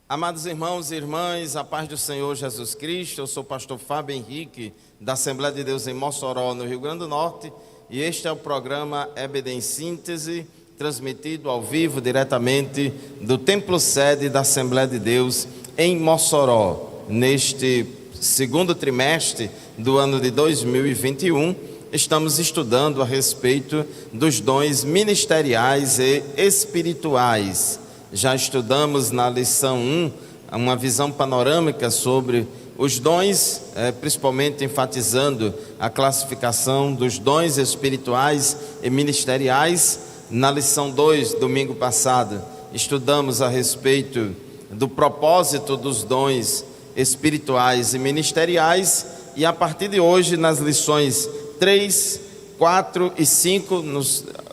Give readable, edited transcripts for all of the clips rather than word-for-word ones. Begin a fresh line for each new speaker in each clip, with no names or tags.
Amados irmãos e irmãs, a paz do Senhor Jesus Cristo. Eu sou o pastor Fábio Henrique, da Assembleia de Deus em Mossoró, no Rio Grande do Norte, e este é o programa EBD em Síntese, transmitido ao vivo diretamente do Templo Sede da Assembleia de Deus em Mossoró, neste segundo trimestre do ano de 2021. Estamos estudando a respeito dos dons ministeriais e espirituais. Já estudamos na lição 1 uma visão panorâmica sobre os dons, principalmente enfatizando a classificação dos dons espirituais e ministeriais. Na lição 2, domingo passado, estudamos a respeito do propósito dos dons espirituais e ministeriais, e a partir de hoje, nas lições 3, 4 e 5,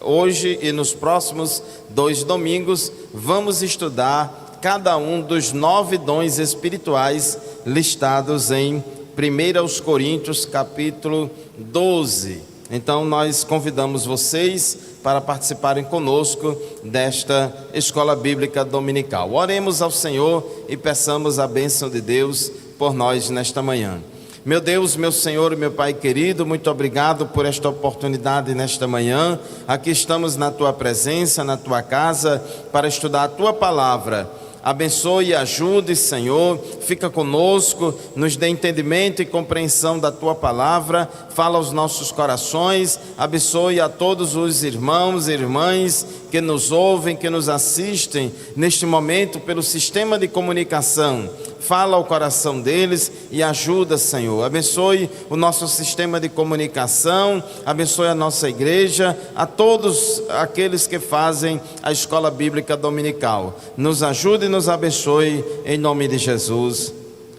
hoje e nos próximos 2 domingos, vamos estudar cada um dos 9 dons espirituais listados em 1 Coríntios capítulo 12. Então nós convidamos vocês para participarem conosco desta escola bíblica dominical. Oremos ao Senhor e peçamos a bênção de Deus por nós nesta manhã. Meu Deus, meu Senhor e meu Pai querido, muito obrigado por esta oportunidade nesta manhã. Aqui estamos na Tua presença, na Tua casa, para estudar a Tua palavra. Abençoe e ajude, Senhor, fica conosco, nos dê entendimento e compreensão da Tua palavra, fala aos nossos corações, abençoe a todos os irmãos e irmãs que nos ouvem, que nos assistem neste momento pelo sistema de comunicação. Fala ao coração deles e ajuda, Senhor. Abençoe o nosso sistema de comunicação, abençoe a nossa igreja, a todos aqueles que fazem a escola bíblica dominical. Nos ajude e nos abençoe, em nome de Jesus.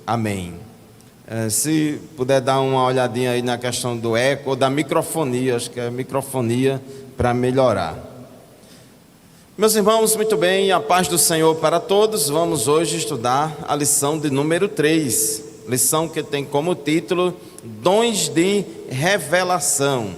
Amém. Se puder dar uma olhadinha aí na questão do eco ou da microfonia, acho que é microfonia para melhorar. Meus irmãos, muito bem, a paz do Senhor para todos. Vamos hoje estudar a lição de número 3, lição que tem como título Dons de Revelação.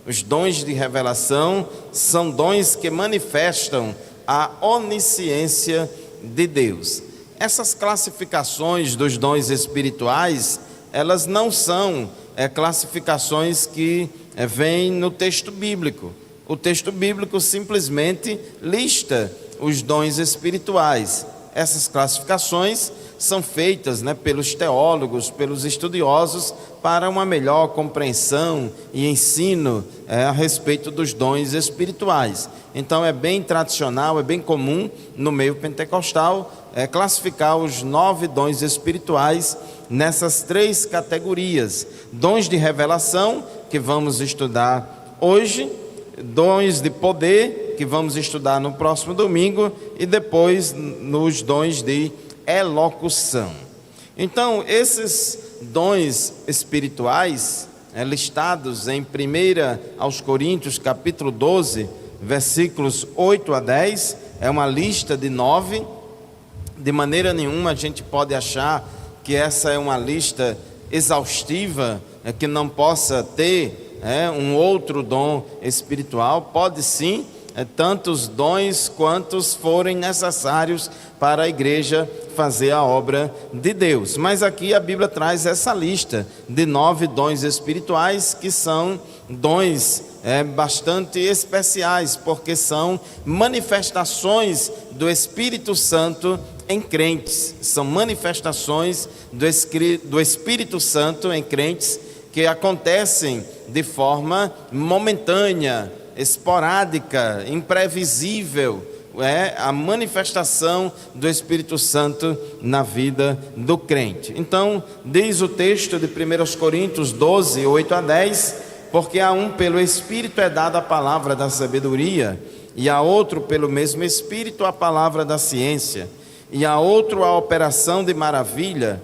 Os dons de revelação são dons que manifestam a onisciência de Deus. Essas classificações dos dons espirituais, elas não são classificações que vêm no texto bíblico. O texto bíblico simplesmente lista os dons espirituais. Essas classificações são feitas, pelos teólogos, pelos estudiosos, para uma melhor compreensão e ensino a respeito dos dons espirituais. Então é bem tradicional, é bem comum no meio pentecostal classificar os 9 dons espirituais nessas 3 categorias. Dons de revelação, que vamos estudar hoje, dons de poder, que vamos estudar no próximo domingo, e depois nos dons de elocução. Então, esses dons espirituais, listados em 1 Coríntios capítulo 12, versículos 8 a 10, é uma lista de 9. De maneira nenhuma a gente pode achar que essa é uma lista exaustiva, que não possa ter um outro dom espiritual. Pode sim, tantos dons quantos forem necessários para a igreja fazer a obra de Deus. Mas aqui a Bíblia traz essa lista de 9 dons espirituais, que são dons bastante especiais, porque são manifestações do Espírito Santo em crentes. São manifestações do Espírito Santo em crentes que acontecem de forma momentânea, esporádica, imprevisível. É a manifestação do Espírito Santo na vida do crente. Então, diz o texto de 1 Coríntios 12, 8 a 10, porque a um pelo Espírito é dada a palavra da sabedoria, e a outro pelo mesmo Espírito a palavra da ciência, e a outro a operação de maravilha,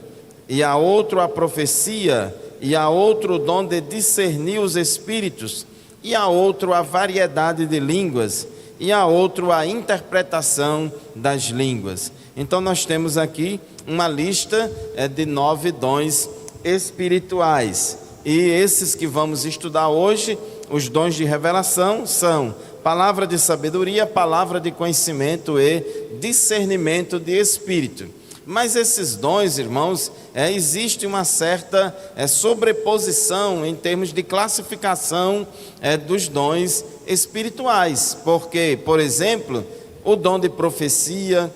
e a outro a profecia, e a outro o dom de discernir os espíritos, e a outro a variedade de línguas, e a outro a interpretação das línguas. Então nós temos aqui uma lista de 9 dons espirituais, e esses que vamos estudar hoje, os dons de revelação, são palavra de sabedoria, palavra de conhecimento e discernimento de espírito. Mas esses dons, irmãos, existe uma certa sobreposição em termos de classificação dos dons espirituais. Porque, por exemplo, o dom de profecia,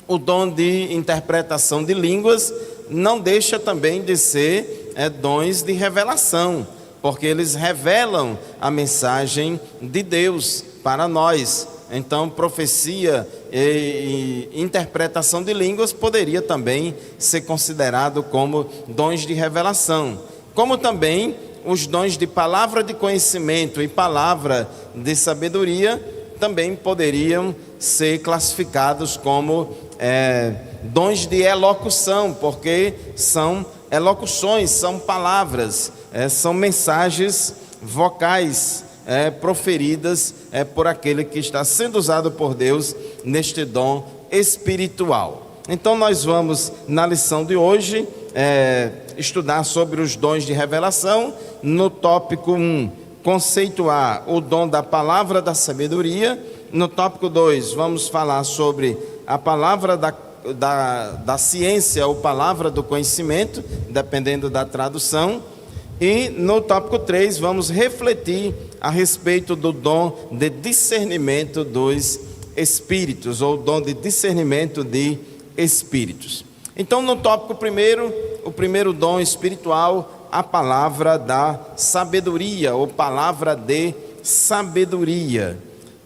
o dom de interpretação de línguas, não deixa também de ser dons de revelação, porque eles revelam a mensagem de Deus para nós. Então, profecia e interpretação de línguas poderia também ser considerado como dons de revelação. Como também os dons de palavra de conhecimento e palavra de sabedoria também poderiam ser classificados como dons de elocução, porque são elocuções, são palavras, são mensagens vocais proferidas por aquele que está sendo usado por Deus neste dom espiritual. Então nós vamos, na lição de hoje, estudar sobre os dons de revelação. No tópico 1, conceituar o dom da palavra da sabedoria. No tópico 2, vamos falar sobre a palavra da ciência ou palavra do conhecimento, dependendo da tradução. E no tópico 3, vamos refletir a respeito do dom de discernimento dos espíritos, ou dom de discernimento de espíritos. Então, no tópico 1, o primeiro dom espiritual, a palavra da sabedoria, ou palavra de sabedoria.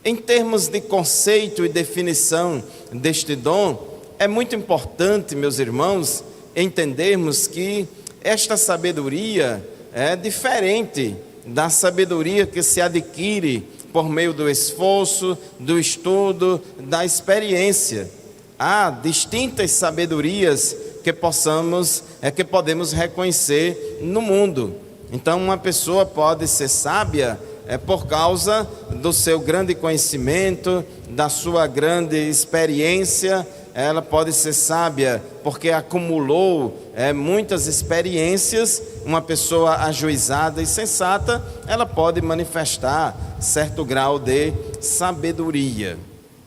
Em termos de conceito e definição deste dom, é muito importante, meus irmãos, entendermos que esta sabedoria é diferente da sabedoria que se adquire por meio do esforço, do estudo, da experiência. Há distintas sabedorias que podemos reconhecer no mundo. Então, uma pessoa pode ser sábia por causa do seu grande conhecimento, da sua grande experiência. Ela pode ser sábia porque acumulou muitas experiências. Uma pessoa ajuizada e sensata, ela pode manifestar certo grau de sabedoria.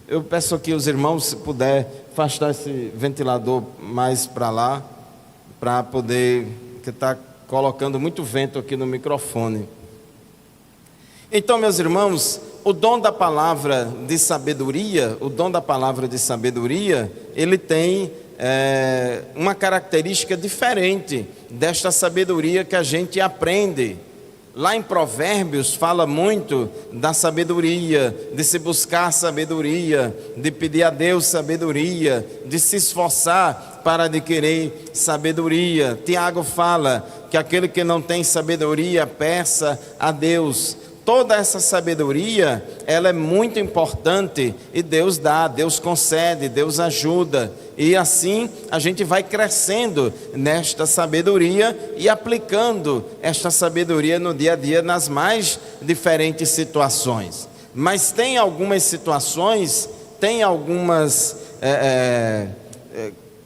Eu peço aqui os irmãos, se puder, afastar esse ventilador mais para lá, para poder, que está colocando muito vento aqui no microfone. Então, meus irmãos, o dom da palavra de sabedoria, ele tem uma característica diferente desta sabedoria que a gente aprende. Lá em Provérbios fala muito da sabedoria, de se buscar sabedoria, de pedir a Deus sabedoria, de se esforçar para adquirir sabedoria. Tiago fala que aquele que não tem sabedoria, peça a Deus. Toda essa sabedoria, ela é muito importante e Deus dá, Deus concede, Deus ajuda. E assim a gente vai crescendo nesta sabedoria e aplicando esta sabedoria no dia a dia nas mais diferentes situações. Mas tem algumas situações,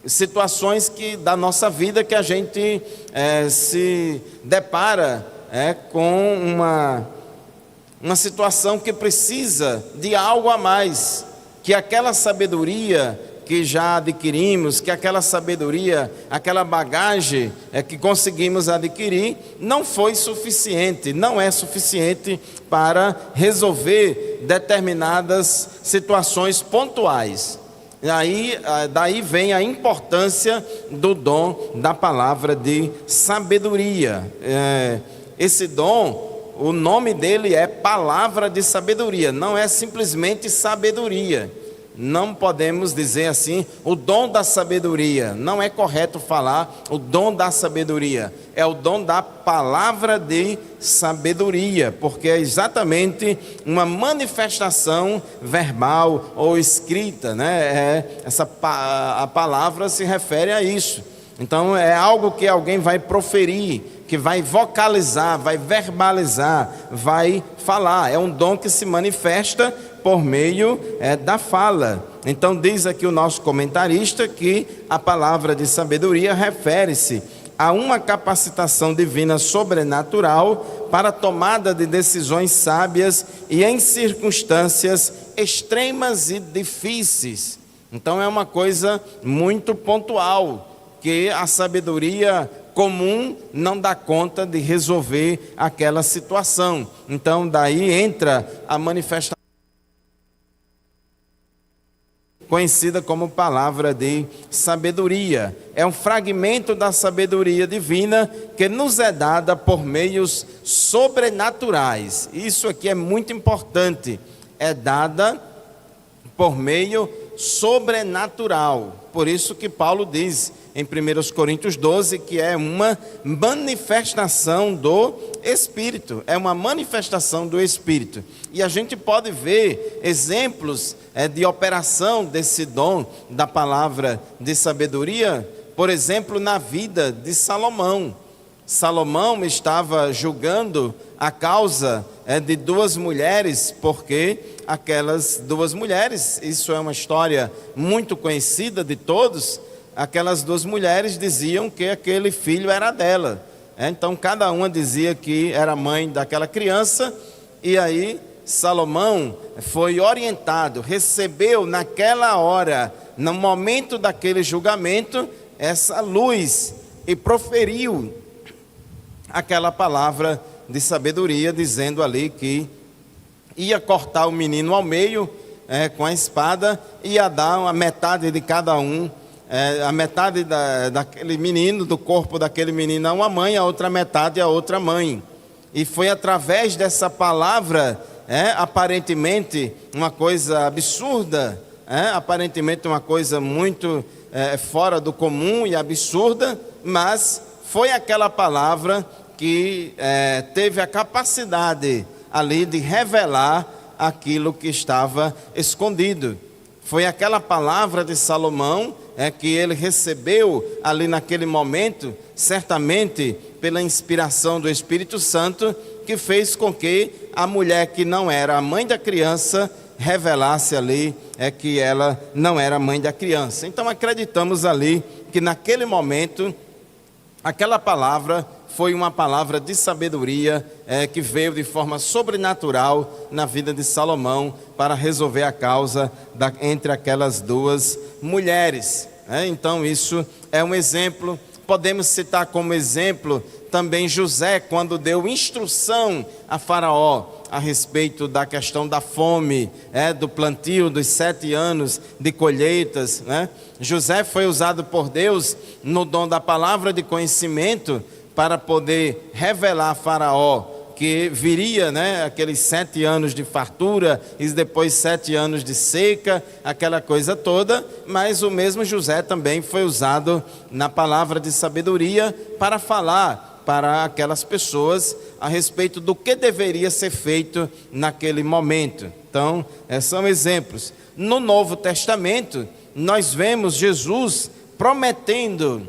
situações da nossa vida que a gente se depara com uma situação que precisa de algo a mais, que aquela sabedoria que já adquirimos, que aquela sabedoria, aquela bagagem que conseguimos adquirir, não foi suficiente, não é suficiente para resolver determinadas situações pontuais. E aí, daí vem a importância do dom da palavra de sabedoria. Esse dom, o nome dele é palavra de sabedoria, não é simplesmente sabedoria. Não podemos dizer assim, o dom da sabedoria. Não é correto falar o dom da sabedoria. É o dom da palavra de sabedoria, porque é exatamente uma manifestação verbal ou escrita, né? A palavra se refere a isso. Então é algo que alguém vai proferir, que vai vocalizar, vai verbalizar, vai falar. É um dom que se manifesta por meio da fala. Então diz aqui o nosso comentarista que a palavra de sabedoria refere-se a uma capacitação divina sobrenatural para a tomada de decisões sábias e em circunstâncias extremas e difíceis. Então é uma coisa muito pontual, que a sabedoria comum não dá conta de resolver aquela situação. Então daí entra a manifestação conhecida como palavra de sabedoria. É um fragmento da sabedoria divina que nos é dada por meios sobrenaturais. Isso aqui é muito importante. É dada por meio sobrenatural. Por isso que Paulo diz em 1 Coríntios 12 que é uma manifestação do Espírito. É uma manifestação do Espírito. E a gente pode ver exemplos de operação desse dom da palavra de sabedoria, por exemplo, na vida de Salomão. Salomão estava julgando a causa de duas mulheres, porque aquelas duas mulheres, isso é uma história muito conhecida de todos, aquelas duas mulheres diziam que aquele filho era dela. Então cada uma dizia que era mãe daquela criança, e aí Salomão foi orientado, recebeu naquela hora, no momento daquele julgamento, essa luz e proferiu aquela palavra de sabedoria, dizendo ali que ia cortar o menino ao meio com a espada, e ia dar a metade de cada um, a metade daquele menino, do corpo daquele menino a uma mãe, a outra metade a outra mãe. E foi através dessa palavra, aparentemente uma coisa absurda, aparentemente uma coisa muito fora do comum e absurda, mas foi aquela palavra que teve a capacidade ali de revelar aquilo que estava escondido. Foi aquela palavra de Salomão que ele recebeu ali naquele momento, certamente pela inspiração do Espírito Santo, que fez com que a mulher que não era a mãe da criança revelasse ali que ela não era a mãe da criança. Então acreditamos ali que naquele momento aquela palavra foi uma palavra de sabedoria que veio de forma sobrenatural na vida de Salomão para resolver a causa entre aquelas duas mulheres. Então isso é um exemplo. Podemos citar como exemplo também José, quando deu instrução a Faraó a respeito da questão da fome, do plantio dos 7 anos de colheitas. José foi usado por Deus no dom da palavra de conhecimento para poder revelar a Faraó que viria aqueles 7 anos de fartura e depois 7 anos de seca, aquela coisa toda. Mas o mesmo José também foi usado na palavra de sabedoria para falar para aquelas pessoas a respeito do que deveria ser feito naquele momento. Então, são exemplos. No Novo Testamento, nós vemos Jesus prometendo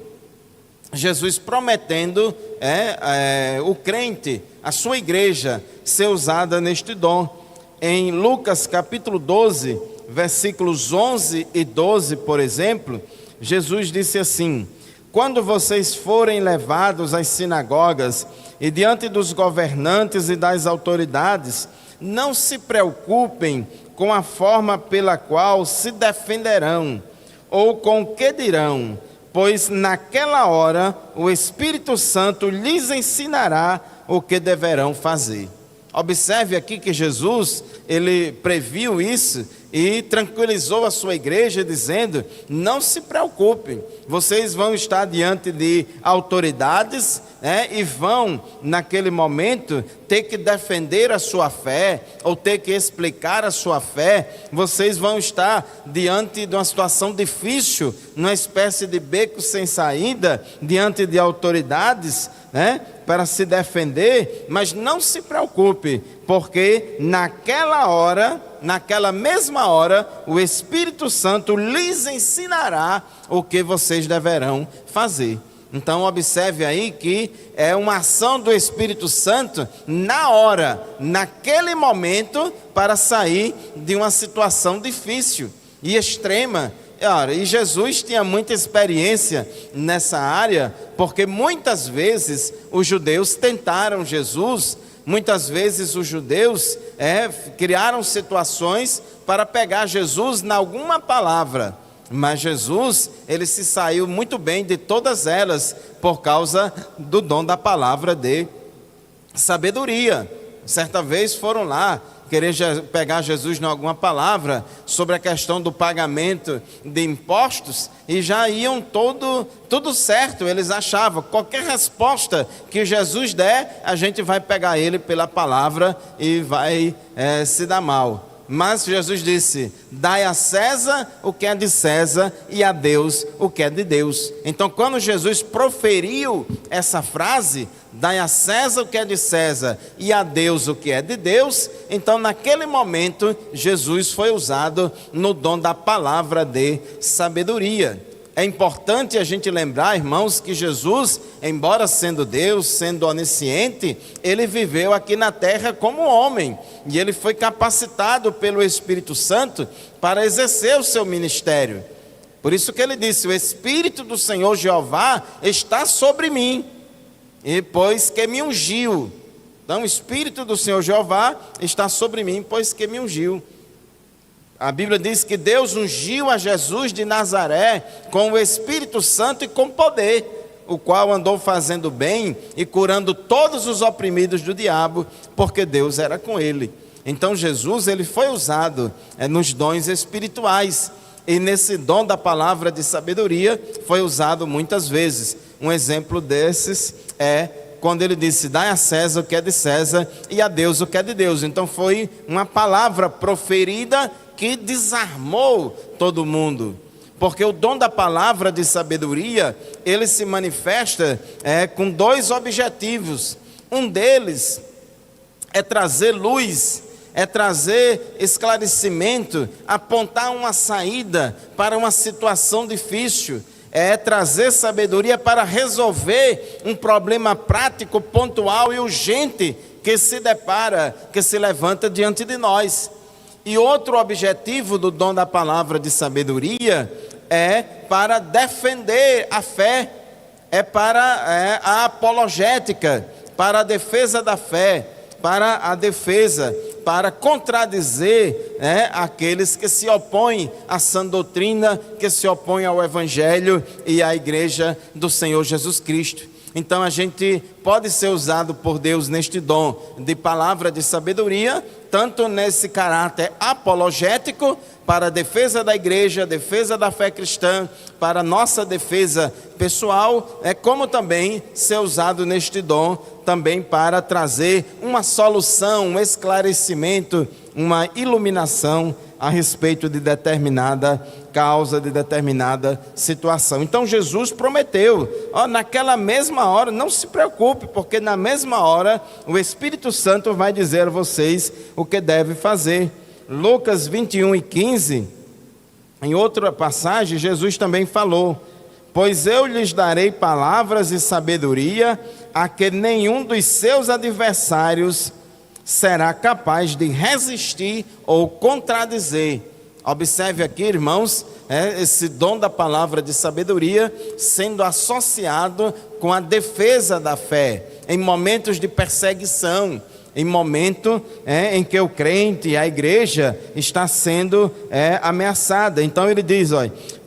o crente, a sua igreja, ser usada neste dom. Em Lucas capítulo 12, versículos 11 e 12, por exemplo, Jesus disse assim: quando vocês forem levados às sinagogas e diante dos governantes e das autoridades, não se preocupem com a forma pela qual se defenderão ou com o que dirão, pois naquela hora o Espírito Santo lhes ensinará o que deverão fazer. Observe aqui que Jesus, ele previu isso e tranquilizou a sua igreja dizendo: não se preocupem, vocês vão estar diante de autoridades, e vão naquele momento ter que defender a sua fé, ou ter que explicar a sua fé. Vocês vão estar diante de uma situação difícil, numa espécie de beco sem saída, diante de autoridades, para se defender. Mas não se preocupe, porque naquela hora, naquela mesma hora, o Espírito Santo lhes ensinará o que vocês deverão fazer. Então observe aí que é uma ação do Espírito Santo na hora, naquele momento, para sair de uma situação difícil e extrema. E Jesus tinha muita experiência nessa área, porque muitas vezes os judeus tentaram Jesus, muitas vezes os judeus criaram situações para pegar Jesus em alguma palavra. Mas Jesus, ele se saiu muito bem de todas elas por causa do dom da palavra de sabedoria. Certa vez foram lá querer pegar Jesus em alguma palavra sobre a questão do pagamento de impostos e já iam tudo certo. Eles achavam, qualquer resposta que Jesus der, a gente vai pegar ele pela palavra e vai se dar mal. Mas Jesus disse: dai a César o que é de César e a Deus o que é de Deus. Então, quando Jesus proferiu essa frase, dai a César o que é de César e a Deus o que é de Deus, então naquele momento Jesus foi usado no dom da palavra de sabedoria. É importante a gente lembrar, irmãos, que Jesus, embora sendo Deus, sendo onisciente, ele viveu aqui na terra como homem, e ele foi capacitado pelo Espírito Santo para exercer o seu ministério. Por isso que ele disse: o Espírito do Senhor Jeová está sobre mim, e pois que me ungiu. Então o Espírito do Senhor Jeová está sobre mim, pois que me ungiu. A Bíblia diz que Deus ungiu a Jesus de Nazaré com o Espírito Santo e com poder, o qual andou fazendo bem e curando todos os oprimidos do diabo, porque Deus era com ele. Então Jesus, ele foi usado nos dons espirituais, e nesse dom da palavra de sabedoria foi usado muitas vezes. Um exemplo desses é quando ele disse: dai a César o que é de César e a Deus o que é de Deus. Então foi uma palavra proferida que desarmou todo mundo, porque o dom da palavra de sabedoria, ele se manifesta com dois objetivos. Um deles é trazer luz, é trazer esclarecimento, apontar uma saída para uma situação difícil, é trazer sabedoria para resolver um problema prático, pontual e urgente que se depara, que se levanta diante de nós. E outro objetivo do dom da palavra de sabedoria é para defender a fé, é para a apologética, para a defesa da fé, para contradizer aqueles que se opõem à sã doutrina, que se opõem ao Evangelho e à Igreja do Senhor Jesus Cristo. Então a gente pode ser usado por Deus neste dom de palavra de sabedoria, tanto nesse caráter apologético, para a defesa da igreja, defesa da fé cristã, para a nossa defesa pessoal, como também ser usado neste dom também para trazer uma solução, um esclarecimento, uma iluminação a respeito de determinada causa, de determinada situação. Então Jesus prometeu, naquela mesma hora, não se preocupe, porque na mesma hora o Espírito Santo vai dizer a vocês o que deve fazer. Lucas 21:15, em outra passagem, Jesus também falou: pois eu lhes darei palavras e sabedoria, a que nenhum dos seus adversários será capaz de resistir ou contradizer. Observe aqui, irmãos, esse dom da palavra de sabedoria sendo associado com a defesa da fé, em momentos de perseguição, em momento em que o crente, a igreja, está sendo ameaçada. Então ele diz: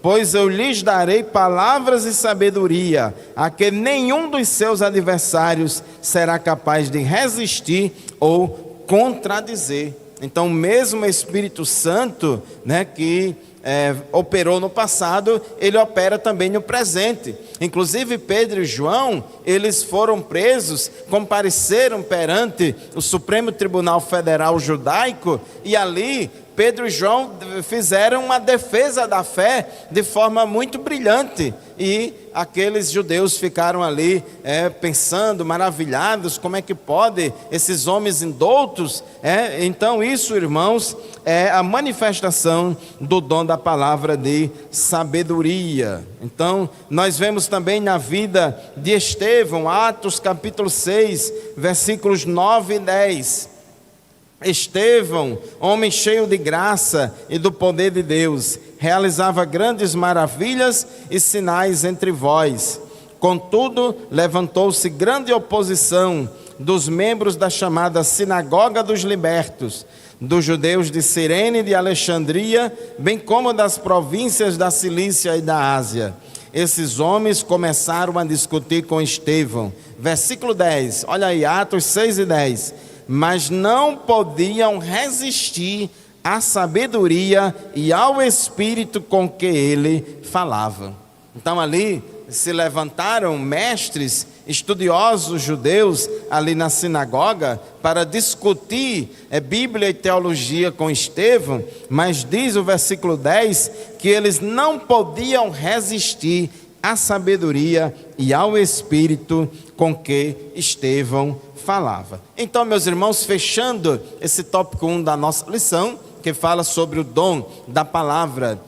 pois eu lhes darei palavras e sabedoria, a que nenhum dos seus adversários será capaz de resistir ou contradizer. Então, o mesmo Espírito Santo, que operou no passado, ele opera também no presente. Inclusive Pedro e João, eles foram presos, compareceram perante o Supremo Tribunal Federal Judaico, e ali Pedro e João fizeram uma defesa da fé de forma muito brilhante, e aqueles judeus ficaram ali pensando, maravilhados, como é que pode esses homens indoutos? Então isso, irmãos, é a manifestação do dom da palavra de sabedoria. Então nós vemos também na vida de Estevão, Atos capítulo 6, versículos 9 e 10. Estevão, homem cheio de graça e do poder de Deus, realizava grandes maravilhas e sinais entre vós. Contudo, levantou-se grande oposição dos membros da chamada Sinagoga dos Libertos, dos judeus de Cirene e de Alexandria, bem como das províncias da Cilícia e da Ásia. Esses homens começaram a discutir com Estevão. Versículo 10, olha aí, Atos 6 e 10. Mas não podiam resistir à sabedoria e ao espírito com que ele falava. Então ali se levantaram mestres, estudiosos judeus ali na sinagoga para discutir Bíblia e teologia com Estevão, mas diz o versículo 10 que eles não podiam resistir à sabedoria e ao espírito com que Estevão falava. Então, meus irmãos, fechando esse tópico 1 da nossa lição, que fala sobre o dom da palavra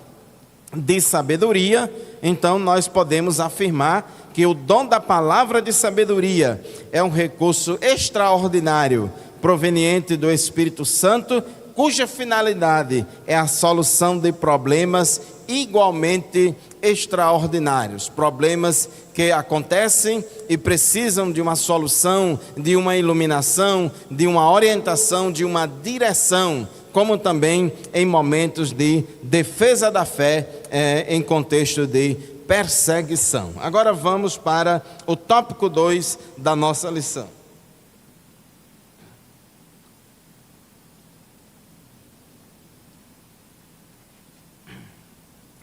de sabedoria, então nós podemos afirmar que o dom da palavra de sabedoria é um recurso extraordinário, proveniente do Espírito Santo, cuja finalidade é a solução de problemas igualmente extraordinários, problemas que acontecem e precisam de uma solução, de uma iluminação, de uma orientação, de uma direção, como também em momentos de defesa da fé, em contexto de perseguição. Agora vamos para o tópico 2 da nossa lição.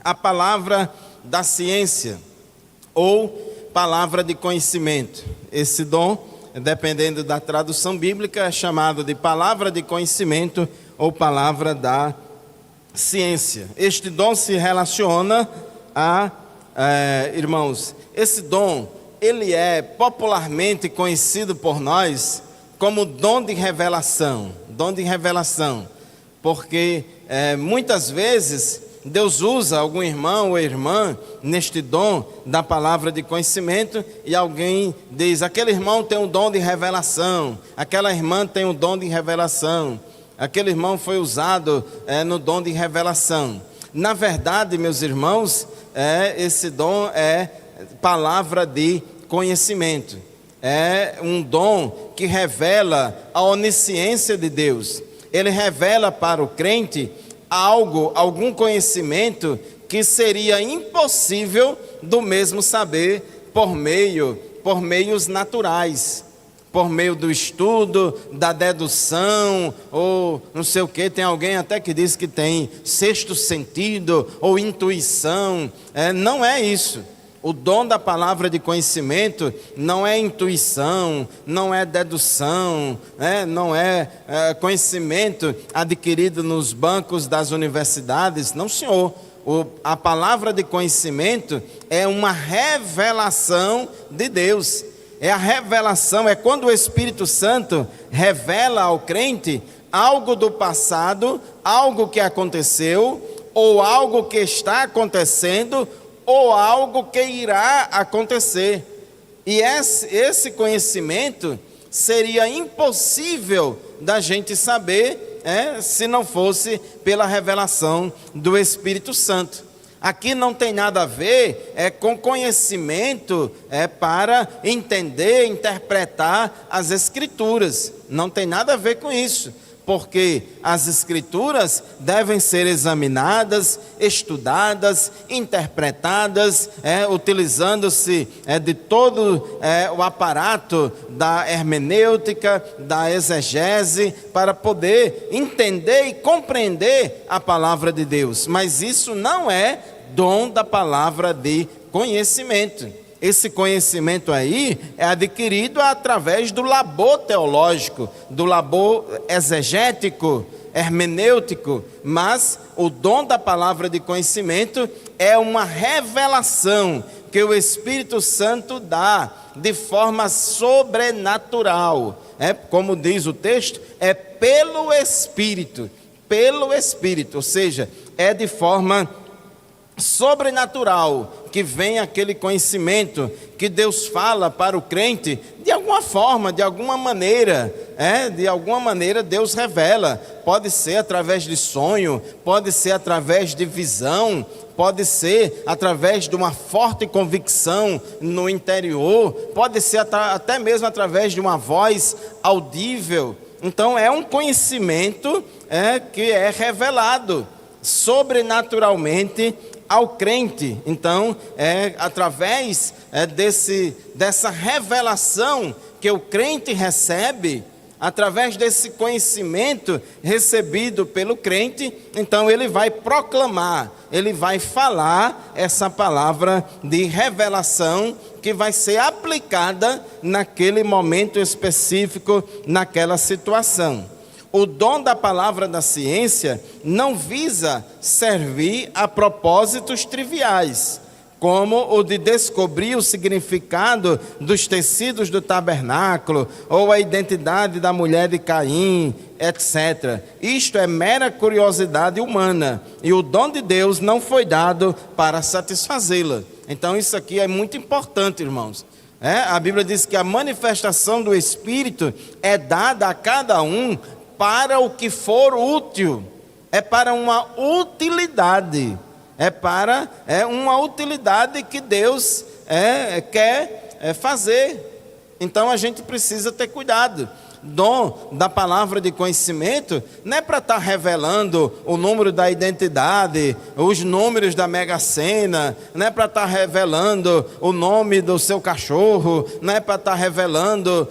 A palavra da ciência ou palavra de conhecimento. Esse dom, dependendo da tradução bíblica, é chamado de palavra de conhecimento ou palavra da ciência. Este dom se relaciona a, irmãos, esse dom, ele é popularmente conhecido por nós como dom de revelação, porque muitas vezes Deus usa algum irmão ou irmã neste dom da palavra de conhecimento e alguém diz, aquele irmão tem um dom de revelação, aquela irmã tem um dom de revelação, aquele irmão foi usado no dom de revelação. Na verdade, meus irmãos, esse dom é palavra de conhecimento, é um dom que revela a onisciência de Deus. Ele revela para o crente algum conhecimento que seria impossível do mesmo saber por meios naturais, por meio do estudo, da dedução, ou não sei o que. Tem alguém até que diz que tem sexto sentido ou intuição. Não é isso. O dom da palavra de conhecimento não é intuição, não é dedução, não é conhecimento adquirido nos bancos das universidades. Não, senhor. A palavra de conhecimento é uma revelação de Deus. É a revelação, é quando o Espírito Santo revela ao crente algo do passado, algo que aconteceu, ou algo que está acontecendo, ou algo que irá acontecer. E esse conhecimento seria impossível da gente saber, se não fosse pela revelação do Espírito Santo. Aqui não tem nada a ver com conhecimento para entender, interpretar as Escrituras. Não tem nada a ver com isso. Porque as Escrituras devem ser examinadas, estudadas, interpretadas, utilizando-se de todo o aparato da hermenêutica, da exegese, para poder entender e compreender a palavra de Deus. Mas isso não é dom da palavra de conhecimento. Esse conhecimento aí é adquirido através do labor teológico, do labor exegético, hermenêutico, mas o dom da palavra de conhecimento é uma revelação que o Espírito Santo dá de forma sobrenatural. Como diz o texto, é pelo Espírito, ou seja, é de forma sobrenatural que vem aquele conhecimento que Deus fala para o crente de alguma forma, de alguma maneira, Deus revela. Pode ser através de sonho, pode ser através de visão, pode ser através de uma forte convicção no interior, pode ser até mesmo através de uma voz audível. Então é um conhecimento que é revelado sobrenaturalmente ao crente. Então através dessa revelação que o crente recebe, através desse conhecimento recebido pelo crente, então ele vai proclamar, ele vai falar essa palavra de revelação que vai ser aplicada naquele momento específico, naquela situação. O dom da palavra da ciência não visa servir a propósitos triviais, como o de descobrir o significado dos tecidos do tabernáculo, ou a identidade da mulher de Caim, etc. Isto é mera curiosidade humana, e o dom de Deus não foi dado para satisfazê-la. Então isso aqui é muito importante, irmãos. A Bíblia diz que a manifestação do Espírito é dada a cada um para o que for útil, é para uma utilidade. É uma utilidade que Deus quer fazer. Então a gente precisa ter cuidado. Dom da palavra de conhecimento não é para estar revelando o número da identidade, os números da Mega Sena, não é para estar revelando o nome do seu cachorro, não é para estar revelando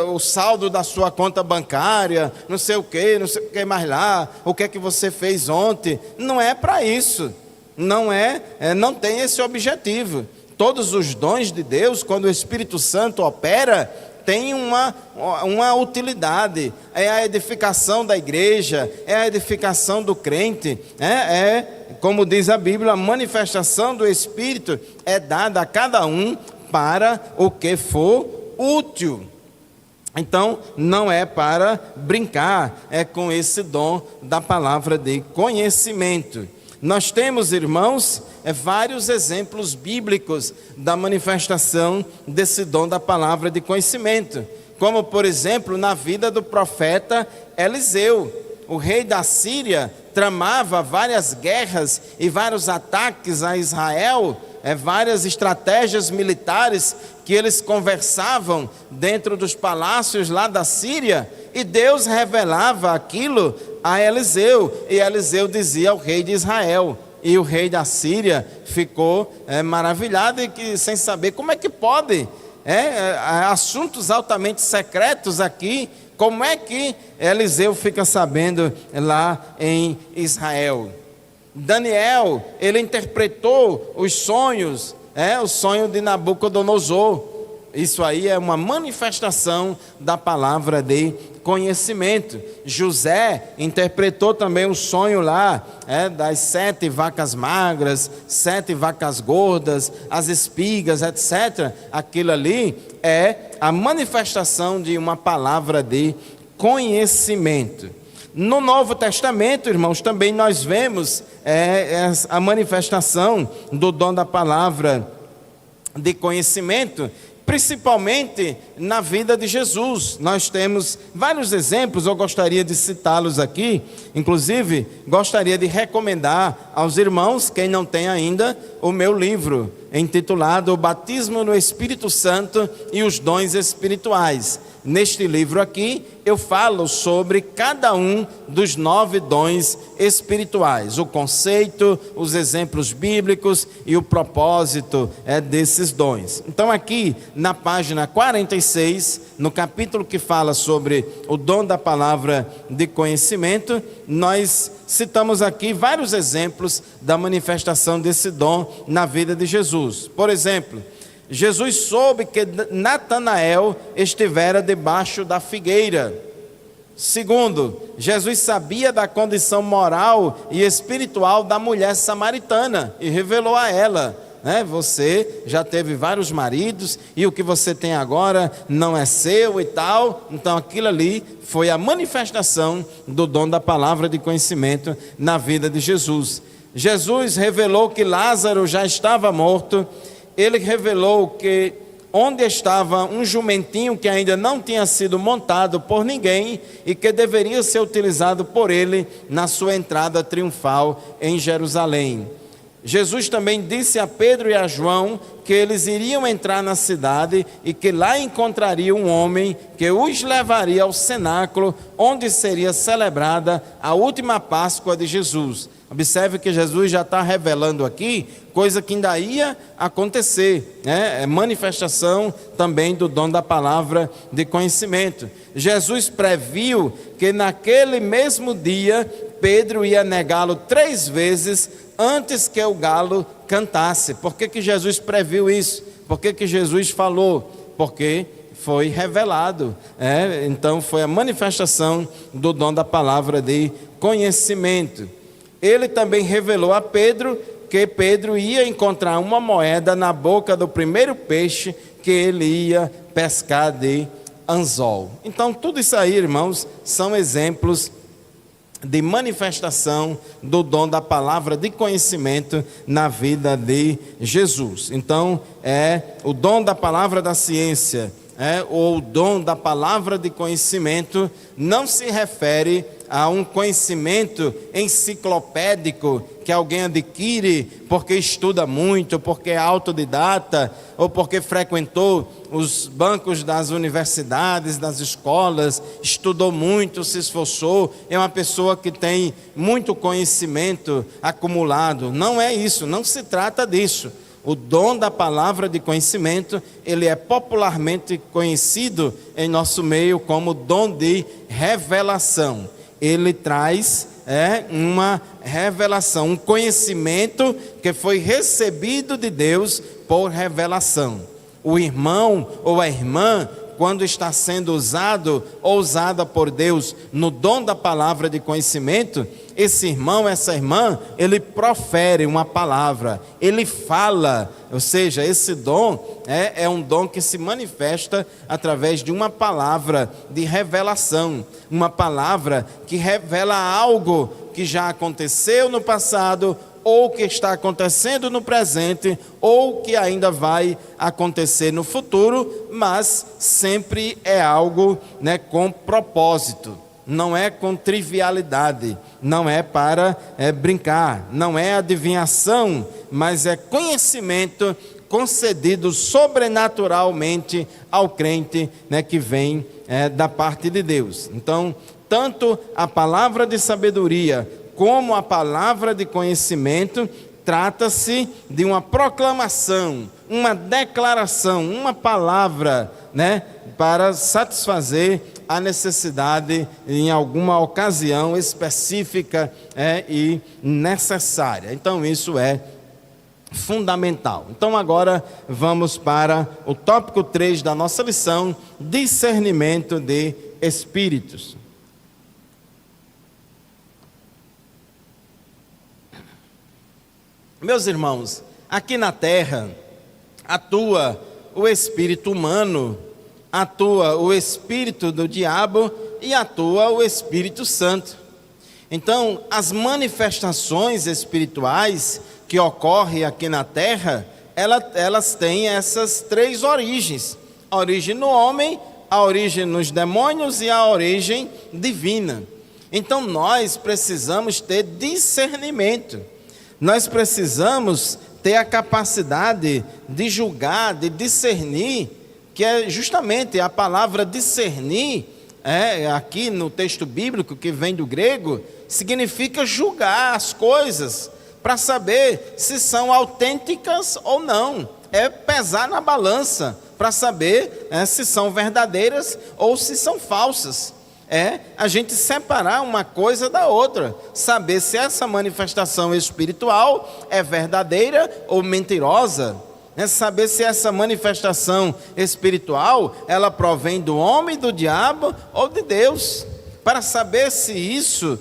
o saldo da sua conta bancária, não sei o que mais lá, o que é que você fez ontem. Não é para isso. Não tem esse objetivo. Todos os dons de Deus, quando o Espírito Santo opera, tem uma utilidade. É a edificação da igreja, é a edificação do crente. Como diz a Bíblia, a manifestação do Espírito é dada a cada um para o que for útil. Então, não é para brincar, é com esse dom da palavra de conhecimento. Nós temos, irmãos, vários exemplos bíblicos da manifestação desse dom da palavra de conhecimento, como, por exemplo, na vida do profeta Eliseu. O rei da Síria tramava várias guerras e vários ataques a Israel, várias estratégias militares que eles conversavam dentro dos palácios lá da Síria, e Deus revelava aquilo a Eliseu, e Eliseu dizia ao rei de Israel, e o rei da Síria ficou maravilhado e sem saber como é que pode, assuntos altamente secretos aqui, como é que Eliseu fica sabendo lá em Israel. Daniel, ele interpretou os sonhos, o sonho de Nabucodonosor. Isso aí é uma manifestação da palavra de conhecimento. José interpretou também o sonho lá, das 7 vacas magras, 7 vacas gordas, as espigas, etc. Aquilo ali é a manifestação de uma palavra de conhecimento. No Novo Testamento, irmãos, também nós vemos a manifestação do dom da palavra de conhecimento, principalmente na vida de Jesus. Nós temos vários exemplos, eu gostaria de citá-los aqui. Inclusive, gostaria de recomendar aos irmãos, quem não tem ainda, o meu livro, intitulado O Batismo no Espírito Santo e os Dons Espirituais. Neste livro aqui, eu falo sobre cada um dos 9 dons espirituais, o conceito, os exemplos bíblicos e o propósito desses dons. Então aqui, na página 46, no capítulo que fala sobre o dom da palavra de conhecimento, nós citamos aqui vários exemplos da manifestação desse dom na vida de Jesus. Por exemplo, Jesus soube que Natanael estivera debaixo da figueira. Segundo, Jesus sabia da condição moral e espiritual da mulher samaritana e revelou a ela: você já teve vários maridos e o que você tem agora não é seu e tal. Então aquilo ali foi a manifestação do dom da palavra de conhecimento na vida de Jesus. Jesus revelou que Lázaro já estava morto. Ele revelou que onde estava um jumentinho que ainda não tinha sido montado por ninguém e que deveria ser utilizado por ele na sua entrada triunfal em Jerusalém. Jesus também disse a Pedro e a João que eles iriam entrar na cidade e que lá encontrariam um homem que os levaria ao cenáculo, onde seria celebrada a última Páscoa de Jesus. Observe que Jesus já está revelando aqui coisa que ainda ia acontecer, né? É manifestação também do dom da palavra de conhecimento. Jesus previu que naquele mesmo dia Pedro ia negá-lo 3 vezes antes que o galo cantasse. Por que Jesus previu isso? Por que Jesus falou? Porque foi revelado. Então foi a manifestação do dom da palavra de conhecimento. Ele também revelou a Pedro que Pedro ia encontrar uma moeda na boca do primeiro peixe que ele ia pescar de anzol. Então tudo isso aí, irmãos, são exemplos de manifestação do dom da palavra de conhecimento na vida de Jesus. Então, o dom da palavra da ciência, ou o dom da palavra de conhecimento, não se refere a um conhecimento enciclopédico que alguém adquire porque estuda muito, porque é autodidata, ou porque frequentou os bancos das universidades, das escolas, estudou muito, se esforçou, é uma pessoa que tem muito conhecimento acumulado. Não é isso, não se trata disso. O dom da palavra de conhecimento, ele é popularmente conhecido em nosso meio como dom de revelação. Ele traz uma revelação, um conhecimento que foi recebido de Deus por revelação. O irmão ou a irmã, quando está sendo usado ou usada por Deus no dom da palavra de conhecimento, esse irmão, essa irmã, ele profere uma palavra, ele fala, ou seja, esse dom é um dom que se manifesta através de uma palavra de revelação, uma palavra que revela algo que já aconteceu no passado, ou que está acontecendo no presente, ou que ainda vai acontecer no futuro, mas sempre é algo, com propósito. Não é com trivialidade, não é para brincar, não é adivinhação, mas é conhecimento concedido sobrenaturalmente ao crente, que vem da parte de Deus. Então, tanto a palavra de sabedoria como a palavra de conhecimento, trata-se de uma proclamação, uma declaração, uma palavra, para satisfazer a necessidade em alguma ocasião específica e necessária. Então isso é fundamental. Então agora vamos para o tópico 3 da nossa lição, discernimento de espíritos. Meus irmãos, aqui na terra atua o espírito humano, atua o espírito do diabo e atua o Espírito Santo. Então, as manifestações espirituais que ocorrem aqui na terra, elas têm essas 3 origens: a origem no homem, a origem nos demônios e a origem divina. Então, nós precisamos ter discernimento. Nós precisamos ter a capacidade de julgar, de discernir, que é justamente a palavra discernir, aqui no texto bíblico, que vem do grego, significa julgar as coisas, para saber se são autênticas ou não. É pesar na balança, para saber se são verdadeiras ou se são falsas. A gente separar uma coisa da outra, saber se essa manifestação espiritual é verdadeira ou mentirosa, saber se essa manifestação espiritual, ela provém do homem, do diabo ou de Deus, para saber se isso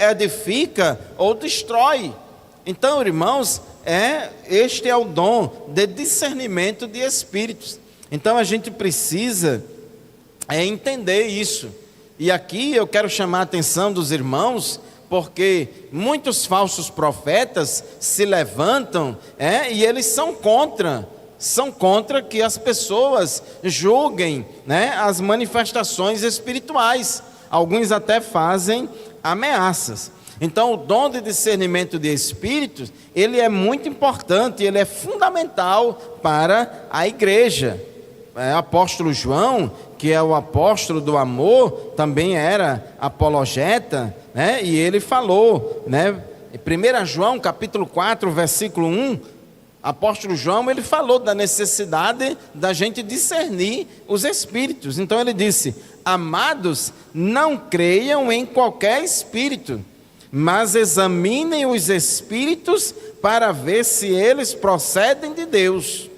edifica ou destrói. Então, irmãos, este é o dom de discernimento de espíritos. Então a gente precisa entender isso. E aqui eu quero chamar a atenção dos irmãos, porque muitos falsos profetas se levantam, e eles são contra que as pessoas julguem, as manifestações espirituais. Alguns até fazem ameaças. Então, o dom de discernimento de espíritos, ele é muito importante, ele é fundamental para a igreja. O apóstolo João, que é o apóstolo do amor, também era apologeta, né? E ele falou, né? Em 1 João, capítulo 4, versículo 1, apóstolo João, ele falou da necessidade da gente discernir os espíritos. Então ele disse: amados, não creiam em qualquer espírito, mas examinem os espíritos para ver se eles procedem de Deus.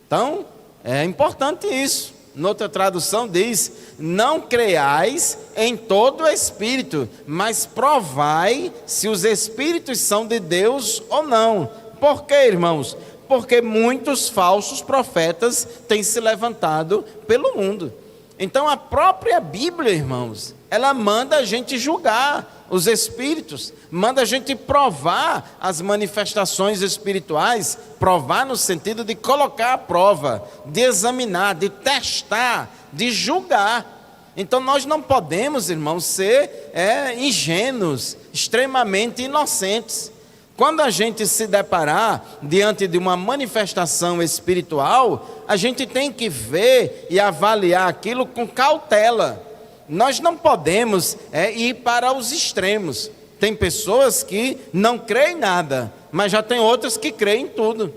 Então, é importante isso. Noutra tradução diz: não creiais em todo o espírito, mas provai se os espíritos são de Deus ou não. Por quê, irmãos? Porque muitos falsos profetas têm se levantado pelo mundo. Então a própria Bíblia, irmãos, ela manda a gente julgar os espíritos, manda a gente provar as manifestações espirituais, provar no sentido de colocar à prova, de examinar, de testar, de julgar. Então nós não podemos, irmãos, ser ingênuos, extremamente inocentes. Quando a gente se deparar diante de uma manifestação espiritual, a gente tem que ver e avaliar aquilo com cautela. Nós não podemos ir para os extremos. Tem pessoas que não creem em nada, mas já tem outras que creem em tudo.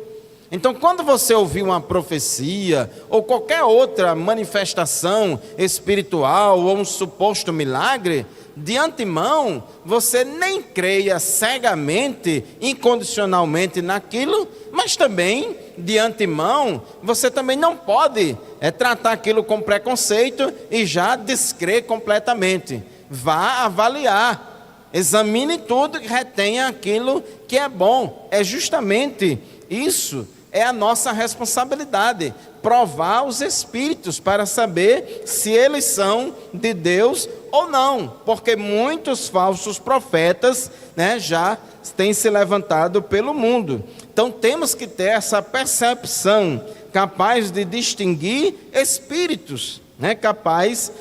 Então, quando você ouvir uma profecia ou qualquer outra manifestação espiritual ou um suposto milagre, de antemão, você nem creia cegamente, incondicionalmente naquilo, mas também, de antemão, você também não pode tratar aquilo com preconceito e já descrer completamente. Vá avaliar, examine tudo e retenha aquilo que é bom. É justamente isso, é a nossa responsabilidade, provar os espíritos para saber se eles são de Deus ou não, porque muitos falsos profetas, já têm se levantado pelo mundo. Então temos que ter essa percepção capaz de distinguir espíritos, capaz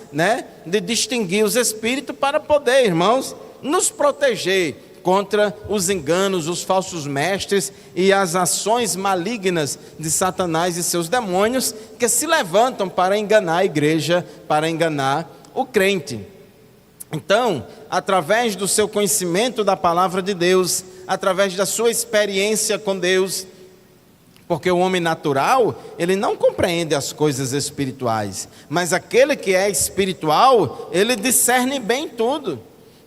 de distinguir os espíritos para poder, irmãos, nos proteger contra os enganos, os falsos mestres e as ações malignas de Satanás e seus demônios que se levantam para enganar a igreja, para enganar o crente. Então, através do seu conhecimento da palavra de Deus, através da sua experiência com Deus, porque o homem natural, ele não compreende as coisas espirituais, mas aquele que é espiritual, ele discerne bem tudo.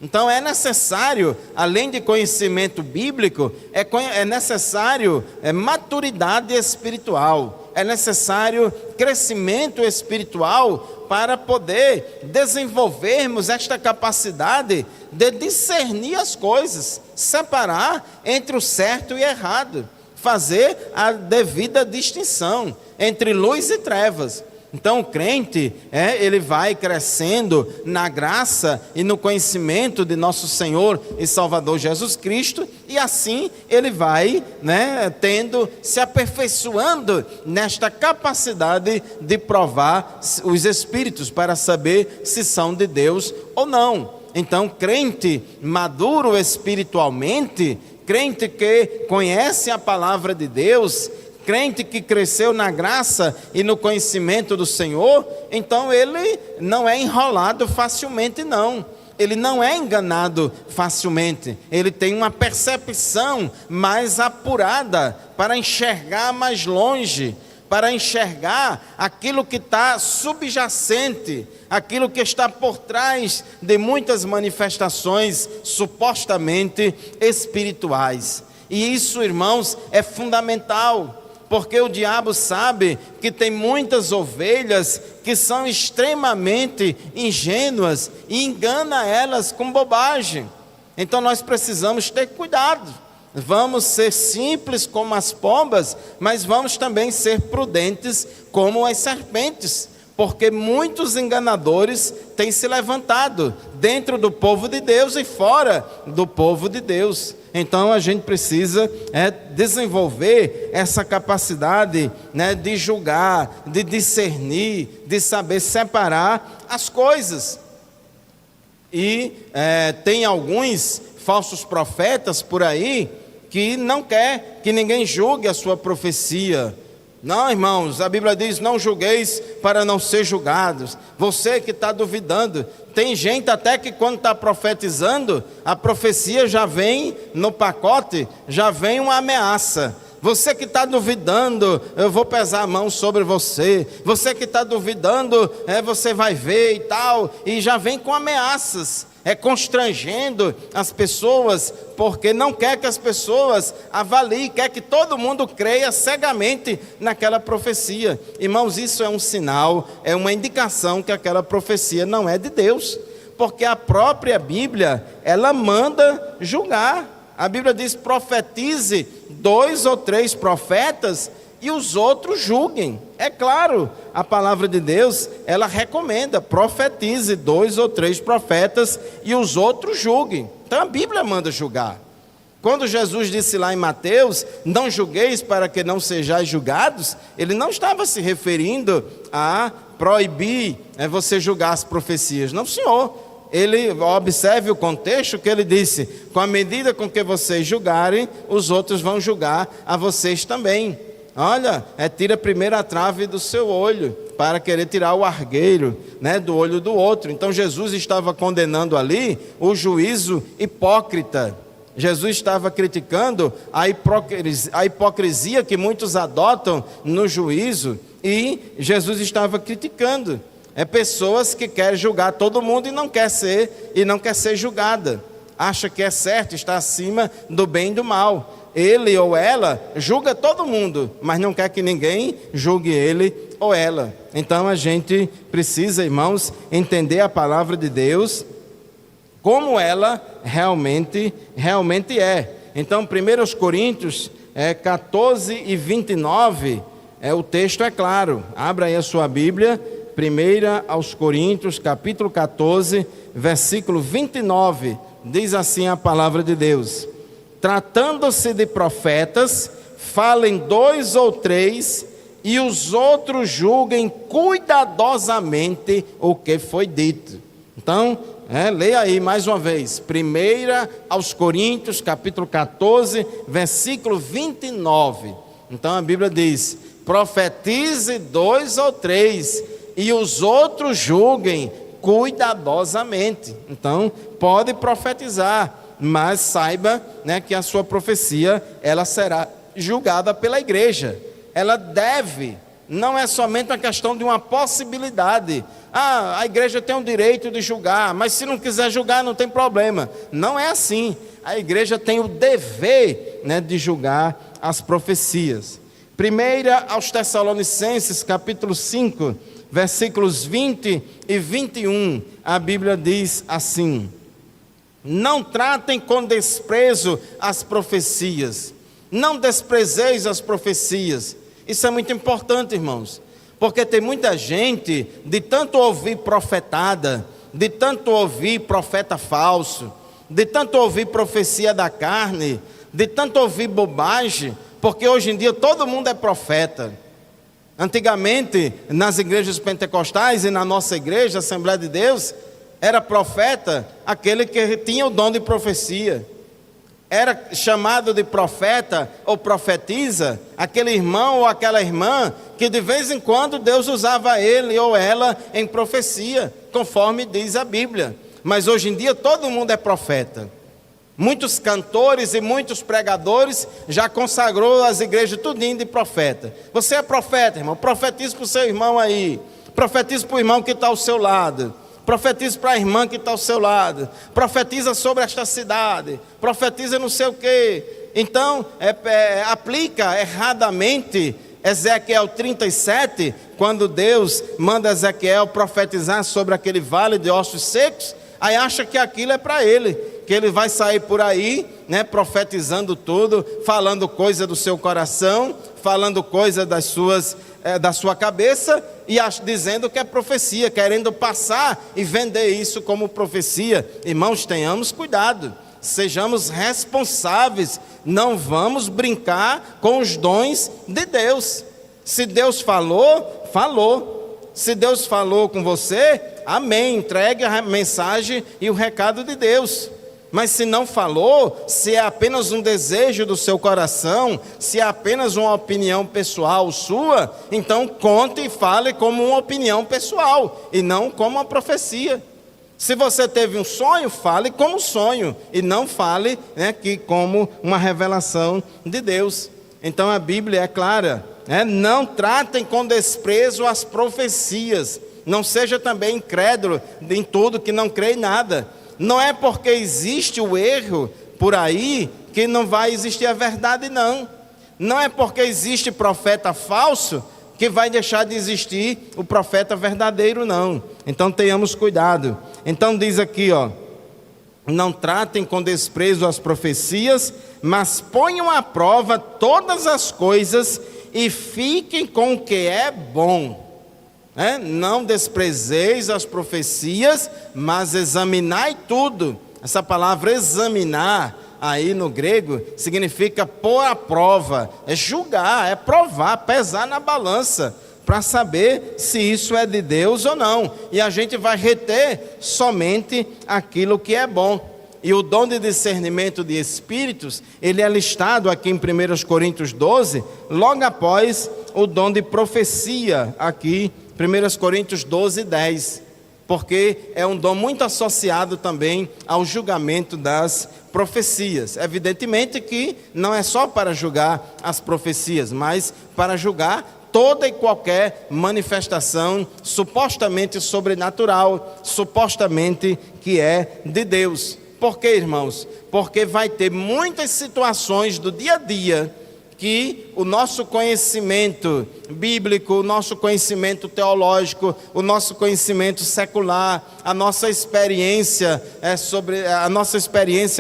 Então é necessário, além de conhecimento bíblico, é necessário maturidade espiritual, é necessário crescimento espiritual para poder desenvolvermos esta capacidade de discernir as coisas, separar entre o certo e errado, fazer a devida distinção entre luz e trevas. Então o crente, ele vai crescendo na graça e no conhecimento de nosso Senhor e Salvador Jesus Cristo, e assim ele vai, se aperfeiçoando nesta capacidade de provar os espíritos para saber se são de Deus ou não. Então crente maduro espiritualmente, crente que conhece a palavra de Deus, crente que cresceu na graça e no conhecimento do Senhor, então ele não é enrolado facilmente não, ele não é enganado facilmente, ele tem uma percepção mais apurada para enxergar mais longe, para enxergar aquilo que está subjacente, aquilo que está por trás de muitas manifestações supostamente espirituais. E isso, irmãos, é fundamental, porque o diabo sabe que tem muitas ovelhas que são extremamente ingênuas e engana elas com bobagem. Então nós precisamos ter cuidado. Vamos ser simples como as pombas, mas vamos também ser prudentes como as serpentes, porque muitos enganadores têm se levantado dentro do povo de Deus e fora do povo de Deus. Então a gente precisa desenvolver essa capacidade de julgar, de discernir, de saber separar as coisas. E tem alguns falsos profetas por aí que não quer que ninguém julgue a sua profecia. Não, irmãos, a Bíblia diz: não julgueis para não ser julgados. Você que está duvidando, tem gente até que quando está profetizando, a profecia já vem no pacote, já vem uma ameaça. Você que está duvidando, eu vou pesar a mão sobre você. Você que está duvidando, você vai ver e tal, e já vem com ameaças. Constrangendo as pessoas, porque não quer que as pessoas avaliem, quer que todo mundo creia cegamente naquela profecia. Irmãos, isso é um sinal, é uma indicação que aquela profecia não é de Deus, porque a própria Bíblia, ela manda julgar. A Bíblia diz: profetize 2 ou 3 profetas e os outros julguem. É claro, a palavra de Deus, ela recomenda: profetize 2 ou 3 profetas e os outros julguem. Então a Bíblia manda julgar. Quando Jesus disse lá em Mateus: não julgueis para que não sejais julgados, ele não estava se referindo a proibir você julgar as profecias. Não, senhor. Ele, observe o contexto que ele disse: com a medida com que vocês julgarem, os outros vão julgar a vocês também. Olha, tira primeiro a trave do seu olho, para querer tirar o argueiro, do olho do outro. Então Jesus estava condenando ali o juízo hipócrita. Jesus estava criticando a hipocrisia que muitos adotam no juízo, e Jesus estava criticando pessoas que querem julgar todo mundo e não quer ser julgada. Acha que é certo, está acima do bem e do mal. Ele ou ela julga todo mundo, mas não quer que ninguém julgue ele ou ela. Então a gente precisa, irmãos, entender a palavra de Deus como ela realmente é. Então 1 Coríntios 14 e 29, o texto é claro. Abra aí a sua Bíblia, 1 aos Coríntios, capítulo 14, versículo 29, diz assim a palavra de Deus: tratando-se de profetas, falem 2 ou 3, e os outros julguem cuidadosamente o que foi dito. Então, leia aí mais uma vez, 1 aos Coríntios, capítulo 14, versículo 29. Então a Bíblia diz: profetize 2 ou 3, e os outros julguem cuidadosamente. Então, pode profetizar, mas saiba que a sua profecia, ela será julgada pela igreja. Ela deve, não é somente uma questão de uma possibilidade. A igreja tem o direito de julgar, mas se não quiser julgar, não tem problema. Não é assim. A igreja tem o dever de julgar as profecias. 1 aos Tessalonicenses, capítulo 5, versículos 20 e 21, a Bíblia diz assim: não tratem com desprezo as profecias, não desprezeis as profecias. Isso é muito importante, irmãos, porque tem muita gente, de tanto ouvir profetada, de tanto ouvir profeta falso, de tanto ouvir profecia da carne, de tanto ouvir bobagem, porque hoje em dia todo mundo é profeta. Antigamente, nas igrejas pentecostais e na nossa igreja, Assembleia de Deus, era profeta aquele que tinha o dom de profecia. Era chamado de profeta ou profetisa aquele irmão ou aquela irmã que de vez em quando Deus usava ele ou ela em profecia, conforme diz a Bíblia. Mas hoje em dia todo mundo é profeta. Muitos cantores e muitos pregadores já consagrou as igrejas tudinho de profeta. Você é profeta, irmão, profetize para o seu irmão aí, profetize para o irmão que está ao seu lado, profetize para a irmã que está ao seu lado, profetiza sobre esta cidade, profetiza não sei o quê. Então, aplica erradamente Ezequiel 37, quando Deus manda Ezequiel profetizar sobre aquele vale de ossos secos, aí acha que aquilo é para ele, que ele vai sair por aí, profetizando tudo, falando coisa do seu coração, falando coisa da sua cabeça, e dizendo que é profecia, querendo passar e vender isso como profecia. Irmãos, tenhamos cuidado, sejamos responsáveis, não vamos brincar com os dons de Deus. Se Deus falou, falou. Se Deus falou com você, amém, entregue a mensagem e o recado de Deus. Mas se não falou, se é apenas um desejo do seu coração, se é apenas uma opinião pessoal sua, então conte e fale como uma opinião pessoal e não como uma profecia. Se você teve um sonho, fale como sonho e não fale, que como uma revelação de Deus. Então a Bíblia é clara, não tratem com desprezo as profecias, não seja também incrédulo em tudo que não crê em nada. Não é porque existe o erro por aí que não vai existir a verdade, não. Não é porque existe profeta falso que vai deixar de existir o profeta verdadeiro, não. Então tenhamos cuidado. Então diz aqui, não tratem com desprezo as profecias, mas ponham à prova todas as coisas e fiquem com o que é bom. Não desprezeis as profecias, mas examinai tudo. Essa palavra examinar, aí no grego, significa pôr à prova, é julgar, é provar, pesar na balança, para saber se isso é de Deus ou não. E a gente vai reter somente aquilo que é bom. E o dom de discernimento de espíritos, ele é listado aqui em 1 Coríntios 12, logo após o dom de profecia, aqui 1 Coríntios 12, 10. Porque é um dom muito associado também ao julgamento das profecias. Evidentemente que não é só para julgar as profecias, mas para julgar toda e qualquer manifestação supostamente sobrenatural, supostamente que é de Deus. Por quê, irmãos? Porque vai ter muitas situações do dia a dia que o nosso conhecimento bíblico, o nosso conhecimento teológico, o nosso conhecimento secular, a nossa experiência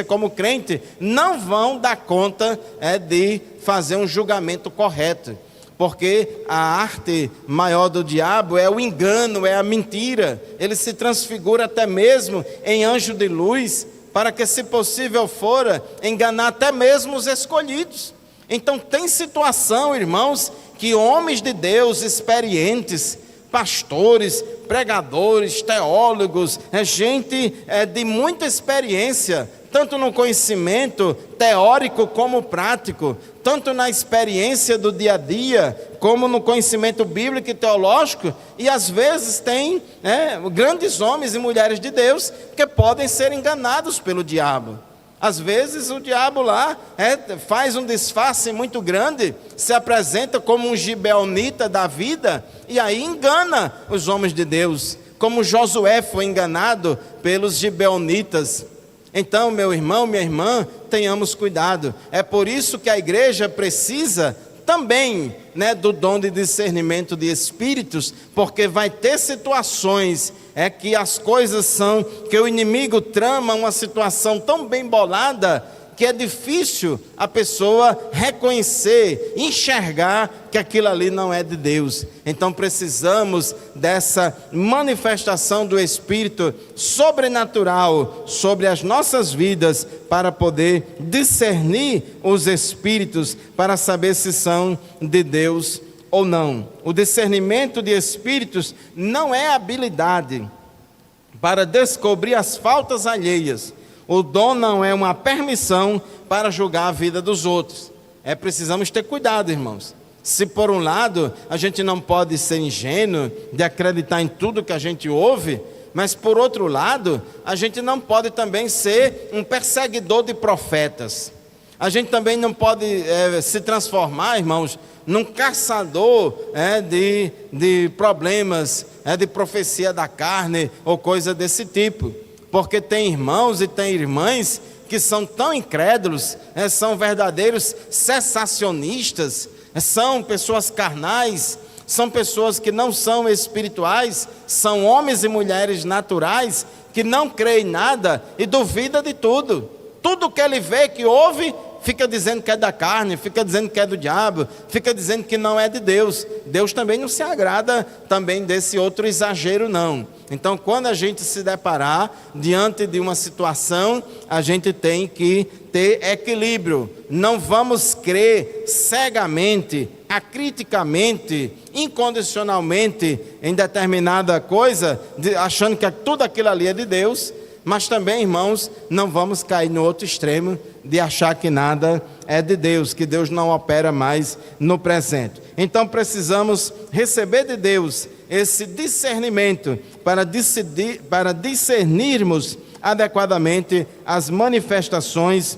como crente, não vão dar conta de fazer um julgamento correto. Porque a arte maior do diabo é o engano, é a mentira. Ele se transfigura até mesmo em anjo de luz, para que, se possível for, enganar até mesmo os escolhidos. Então tem situação, irmãos, que homens de Deus experientes, pastores, pregadores, teólogos, gente de muita experiência, tanto no conhecimento teórico como prático, tanto na experiência do dia a dia, como no conhecimento bíblico e teológico, e às vezes tem grandes homens e mulheres de Deus que podem ser enganados pelo diabo. Às vezes o diabo lá faz um disfarce muito grande, se apresenta como um gibeonita da vida, e aí engana os homens de Deus, como Josué foi enganado pelos gibeonitas. Então, meu irmão, minha irmã, tenhamos cuidado. É por isso que a igreja precisa também do dom de discernimento de espíritos, porque vai ter situações que as coisas são, que o inimigo trama uma situação tão bem bolada, que é difícil a pessoa reconhecer, enxergar que aquilo ali não é de Deus. Então precisamos dessa manifestação do Espírito sobrenatural sobre as nossas vidas, para poder discernir os Espíritos, para saber se são de Deus ou não. O discernimento de Espíritos não é habilidade para descobrir as faltas alheias. O dom não é uma permissão para julgar a vida dos outros. Precisamos ter cuidado, irmãos. Se por um lado a gente não pode ser ingênuo de acreditar em tudo que a gente ouve, mas por outro lado a gente não pode também ser um perseguidor de profetas. A gente também não pode se transformar, irmãos, num caçador de problemas, de profecia da carne ou coisa desse tipo. Porque tem irmãos e tem irmãs que são tão incrédulos, são verdadeiros cessacionistas, são pessoas carnais, são pessoas que não são espirituais, são homens e mulheres naturais, que não creem em nada e duvidam de tudo. Tudo que ele vê, que ouve, fica dizendo que é da carne, fica dizendo que é do diabo, fica dizendo que não é de Deus. Deus também não se agrada também desse outro exagero, não. Então, quando a gente se deparar diante de uma situação, a gente tem que ter equilíbrio. Não vamos crer cegamente, acriticamente, incondicionalmente em determinada coisa, achando que tudo aquilo ali é de Deus, Mas também, irmãos, não vamos cair no outro extremo de achar que nada é de Deus, que Deus não opera mais no presente. Então precisamos receber de Deus esse discernimento para discernirmos adequadamente as manifestações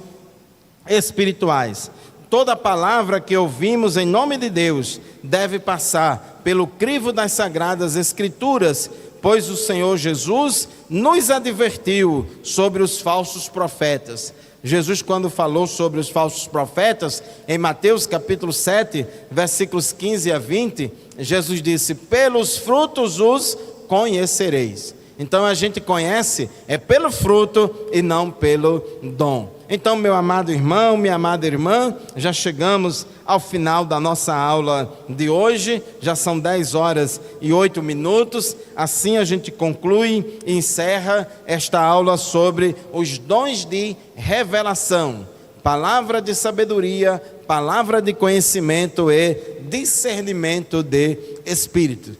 espirituais. Toda palavra que ouvimos em nome de Deus deve passar pelo crivo das Sagradas Escrituras, pois o Senhor Jesus nos advertiu sobre os falsos profetas. Jesus, quando falou sobre os falsos profetas, em Mateus capítulo 7, versículos 15 a 20, Jesus disse: pelos frutos os conhecereis. Então a gente conhece é pelo fruto e não pelo dom. Então, meu amado irmão, minha amada irmã, já chegamos ao final da nossa aula de hoje, já são 10h08, assim a gente conclui e encerra esta aula sobre os dons de revelação, palavra de sabedoria, palavra de conhecimento e discernimento de espírito.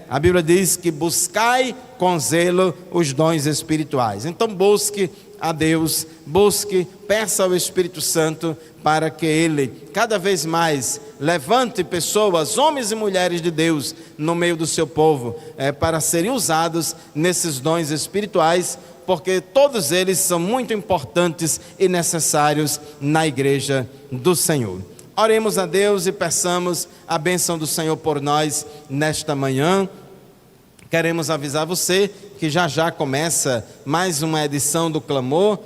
A Bíblia diz que buscai com zelo os dons espirituais. Então busque a Deus, peça ao Espírito Santo para que Ele cada vez mais levante pessoas, homens e mulheres de Deus no meio do seu povo, para serem usados nesses dons espirituais, porque todos eles são muito importantes e necessários na igreja do Senhor. Oremos a Deus e peçamos a bênção do Senhor por nós nesta manhã. Queremos avisar você que já começa mais uma edição do Clamor.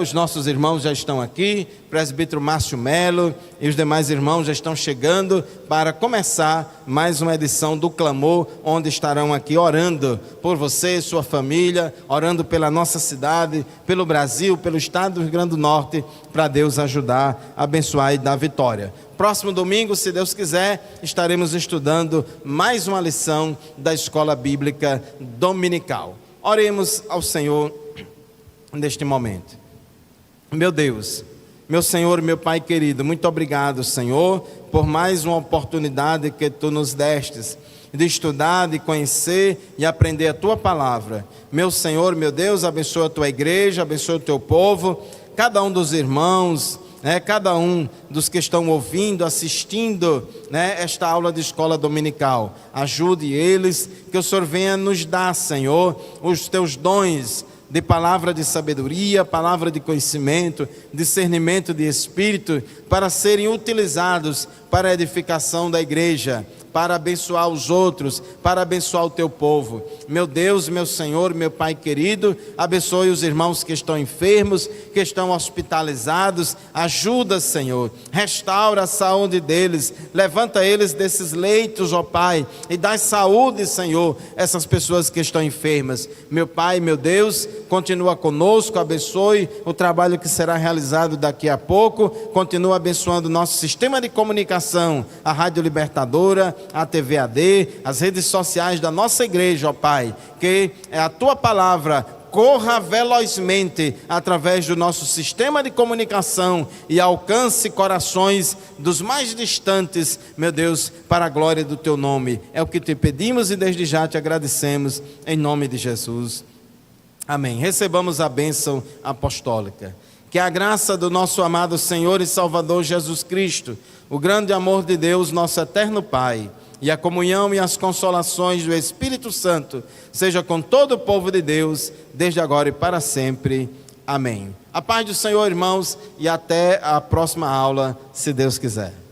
Os nossos irmãos já estão aqui, presbítero Márcio Melo e os demais irmãos já estão chegando para começar mais uma edição do Clamor, onde estarão aqui orando por você e sua família, orando pela nossa cidade, pelo Brasil, pelo estado do Rio Grande do Norte, para Deus ajudar, abençoar e dar vitória. Próximo domingo, se Deus quiser, estaremos estudando mais uma lição da Escola Bíblica Dominical. Oremos ao Senhor neste momento. Meu Deus, meu Senhor, meu Pai querido, muito obrigado, Senhor, por mais uma oportunidade que Tu nos destes de estudar, de conhecer e aprender a Tua Palavra. Meu Senhor, meu Deus, abençoa a Tua igreja, abençoa o Teu povo, cada um dos irmãos, cada um dos que estão ouvindo, assistindo esta aula de escola dominical. Ajude eles, que o Senhor venha nos dar, Senhor, os Teus dons de palavra de sabedoria, palavra de conhecimento, discernimento de espírito, para serem utilizados para a edificação da igreja, para abençoar os outros, para abençoar o Teu povo. Meu Deus, meu Senhor, meu Pai querido, abençoe os irmãos que estão enfermos, que estão hospitalizados, ajuda, Senhor, restaura a saúde deles, levanta eles desses leitos, ó Pai, e dá saúde, Senhor, essas pessoas que estão enfermas. Meu Pai, meu Deus, continua conosco, abençoe o trabalho que será realizado daqui a pouco, continua abençoando o nosso sistema de comunicação, a Rádio Libertadora, a TV AD, as redes sociais da nossa igreja, ó Pai, que a Tua palavra corra velozmente através do nosso sistema de comunicação e alcance corações dos mais distantes, meu Deus, para a glória do Teu nome. É o que Te pedimos e desde já Te agradecemos, em nome de Jesus. Amém. Recebamos a bênção apostólica. Que a graça do nosso amado Senhor e Salvador Jesus Cristo, o grande amor de Deus, nosso eterno Pai, e a comunhão e as consolações do Espírito Santo, seja com todo o povo de Deus, desde agora e para sempre. Amém. A paz do Senhor, irmãos, e até a próxima aula, se Deus quiser.